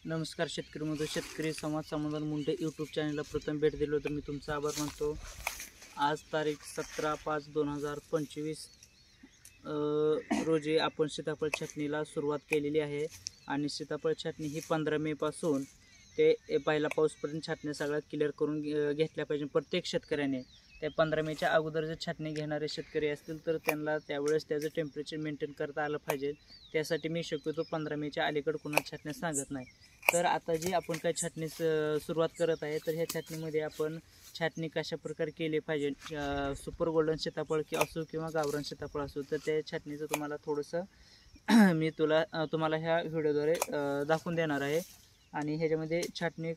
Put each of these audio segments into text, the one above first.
नमस्कार शेतकरी बंधू, शेतकरी संवाद समाधान मुंडे यूट्यूब चॅनलला प्रथम भेट दिलो तर मी तुमचा आभार मानतो। आज तारीख 17/5/2025 रोजी आपण सीताफळ छाटणीला सुरुवात केलेली आहे आणि सीताफळ छाटणी ही 15 मे पासून ते पहिला पाऊसपर्यंत छाटणी सगळ्यात क्लिअर करून घेतल्या पाहिजे प्रत्येक शेतकऱ्याने। त्या 15 मेच्या अगोदर जर छाटणी घेणारे शेतकरी असतील तर त्यांना त्यावेळेस त्याचं टेम्परेचर मेंटेन करता आलं पाहिजे। त्यासाठी मी शक्यतो 15 मेच्या अलीकडे कुणाला छाटण्यास सांगत नाही। तर आता जी आपण काय छाटणी सुरुवात करत आहे तर ह्या छाटणीमध्ये आपण छाटणी कशा प्रकारे केली पाहिजे, सुपर गोल्डन सीताफळ असो किंवा गावरान सीताफळ असो, तर त्या छाटणीचं तुम्हाला थोडंसं मी तुम्हाला ह्या व्हिडिओद्वारे दाखवून देणार आहे। आणि ह्याच्यामध्ये छाटणी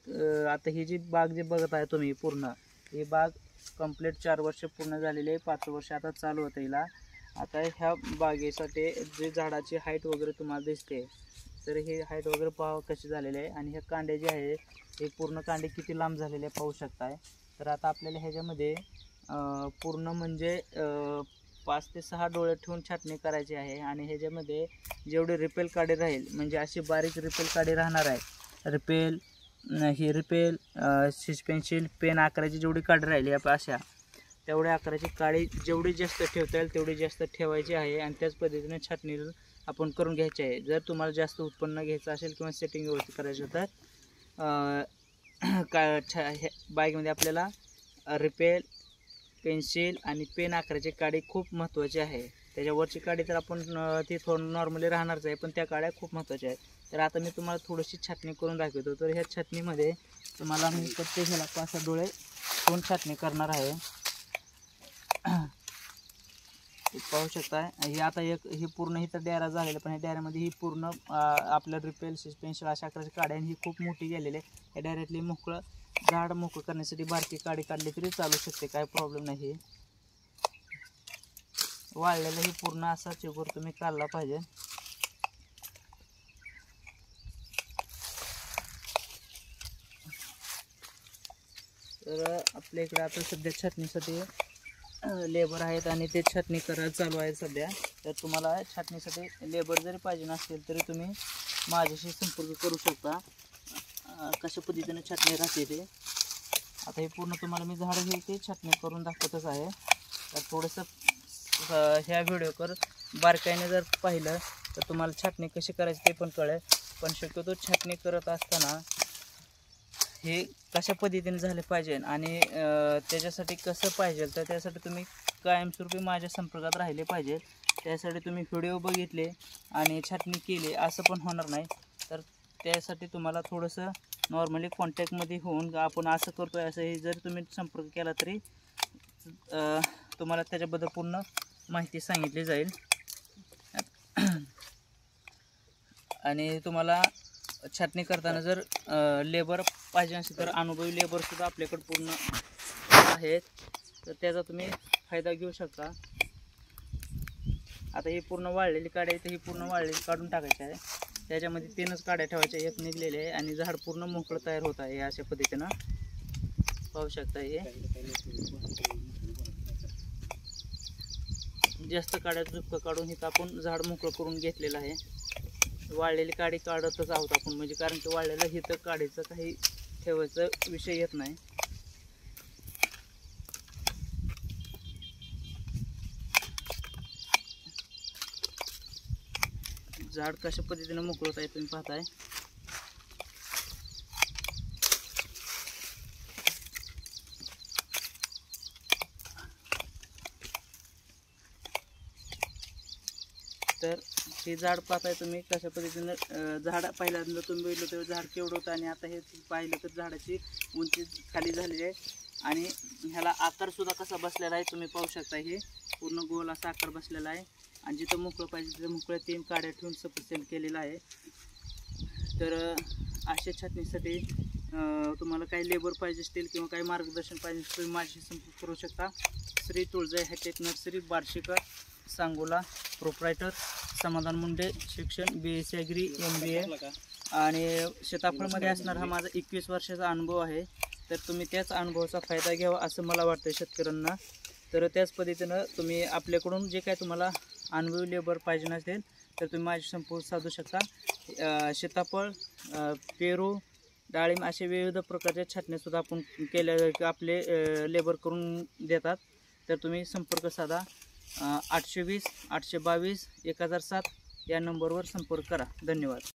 आता ही जी बाग जी बघत आहे तुम्ही पूर्ण, ही बाग कंप्लीट 4 वर्ष पूर्ण झालेली आहे, 5 वर्ष आता चालू होतं हिला। आता ह्या बागेसाठी जे झाडाची हाईट वगैरे तुम्हाला दिसते तर ही हाईट वगैरे पाहा कशी झालेली आहे। आणि ह्या कांडे जे आहे हे पूर्ण कांडे किती लांब झालेले पाहू शकताय। तर आता आपल्याला ह्याच्यामध्ये पूर्ण म्हणजे 5 ते 6 डोळे ठेवून छाटणी करायची आहे। आणि ह्याच्यामध्ये जेवढे रिपेल काडे राहील, म्हणजे अशी बारीक रिपेल काडे राहणार आहे, रिपेल ही रिपेल सिस पेन्सिल पेन आकाराची जेवढी काडी राहिली अशा तेवढ्या आकाराची काडी जेवढी जास्त ठेवता येईल तेवढी जास्त ठेवायची आहे। आणि त्याच पद्धतीने छाटणी आपण करून घ्यायची आहे। जर तुम्हाला जास्त उत्पन्न घ्यायचं असेल किंवा सेटिंग व्यवस्थित करायचं तर बागेमध्ये आपल्याला रिपेल पेन्सिल आणि पेन आकाराची काडी खूप महत्त्वाची आहे। त्याच्यावरची काडी तर आपण ती थोडं नॉर्मली राहणारच आहे, पण त्या काड्या खूप महत्त्वाच्या आहेत। तर आता मी तुम्हाला थोडीशी छाटणी करून दाखवतो। तर ह्या छाटणीमध्ये तुम्हाला मी प्रत्येक ह्याला 5 डोळे ठेवून छाटणी करणार आहे। पाहू शकता ही आता ही पूर्ण ही तर डेरा झालेला, पण ह्या डेऱ्यामध्ये ही पूर्ण आपलं रिपेल पेन्सिल अशा आकाराची काड्या ही खूप मोठी गेलेली आहे। या डेऱ्यातली मोकळं झाड मोकळं करण्यासाठी बारकी काडी काढली तरी चालू शकते, काय प्रॉब्लेम नाही। वाळलेलं ही पूर्ण असा चिगूर तुम्ही काढला पाहिजे। तर आपल्या इकडे आता सध्या छाटणीसाठी लेबर आहेत आणि ते छाटणी करायला चालू आहे सध्या। तर तुम्हाला छाटणीसाठी लेबर जरी पाहिजे नसेल तरी तुम्ही माझ्याशी संपर्क करू शकता। कशा पद्धतीने छाटणी राहते ते आता हे पूर्ण तुम्हाला मी झाड हे ते छाटणी करून दाखवतच आहे। तर थोडंसं ह्या व्हिडिओवर बारकाईने जर पाहिलं तर तुम्हाला छाटणी कशी करायची ते पण कळेल। पण शक्यतो छाटणी करत असताना हे कशा पद्धतीने झाले पाहिजे आणि त्याच्यासाठी कसं पाहिजे, तर त्यासाठी तुम्ही कायमस्वरूपी माझ्या संपर्कात राहिले पाहिजे। त्यासाठी तुम्ही व्हिडिओ बघितले आणि छाटणी केली असं पण होणार नाही। तर त्यासाठी तुम्हाला थोडंसं नॉर्मली कॉन्टॅक्टमध्ये होऊन आपण असं करतो आहे असं हे जर तुम्ही संपर्क केला तरी तुम्हाला त्याच्याबद्दल पूर्ण माहिती सांगितली जाईल। आणि तुम्हाला छाटणी करताना जर लेबर पाहिजे असेल तर अनुभवी लेबरसुद्धा आपल्याकडे पूर्ण आहेत, तर त्याचा तुम्ही फायदा घेऊ शकता। आता ही पूर्ण वाळलेली काडी आहे, तर ही पूर्ण वाळलेली काढून टाकायची आहे। त्याच्यामध्ये 3च काड्या ठेवायच्या, एक निघलेले आहे आणि झाड पूर्ण मोकळं तयार होत आहे अशा पद्धतीनं पाहू शकता। हे जास्त काड्या झुपकं काढून इथं आपण झाड मोकळं करून घेतलेलं आहे। वाळलेली काडी काढतच आहोत आपण, म्हणजे कारण की वाळलेलं हिथं काडीचं काही ठेवायचा विषय येत नाही। झाड कशा पद्धतीने मोकळत आहे तुम्ही पाहताय। तर हे झाड पाहताय तुम्ही कशा पद्धतीनं झाड पहिल्यांदा तुम्ही बघितलं तर झाड केवढं होतं आणि आता हे पाहिलं तर झाडाची उंची खाली झालेली आहे आणि ह्याला आकारसुद्धा कसा बसलेला आहे तुम्ही पाहू शकता। हे पूर्ण गोल असा आकार बसलेला आहे आणि जिथं मोकळं पाहिजे तिथं मोकळ्या 3 काड्या ठेवून सफिशियंट केलेलं आहे। तर अशा छाटणीसाठी तुम्हाला काही लेबर पाहिजे असतील किंवा काही मार्गदर्शन पाहिजे असतील तुम्ही माझ्याशी संपर्क करू शकता। श्री तुळजाई hi tech nursery, Barshikar, Sangola, proprietor समाधान मुंडे, शिक्षण BSc ॲग्री MBA आणि सीताफळमध्ये असणार हा माझा 21 वर्षाचा अनुभव आहे। तर तुम्ही त्याच अनुभवाचा फायदा घ्यावा असं मला वाटतं शेतकऱ्यांना। तर त्याच पद्धतीनं तुम्ही आपल्याकडून जे काय तुम्हाला अनुभवी लेबर पाहिजे नसेल तर तुम्ही माझी संपर्क साधू शकता. सीताफळ, पेरू, डाळिंब असे विविध प्रकारच्या छाटण्यासुद्धा आपण केल्या आपले लेबर करून देतात. तर तुम्ही संपर्क साधा. 820 822 1007 या नंबरवर संपर्क करा. धन्यवाद.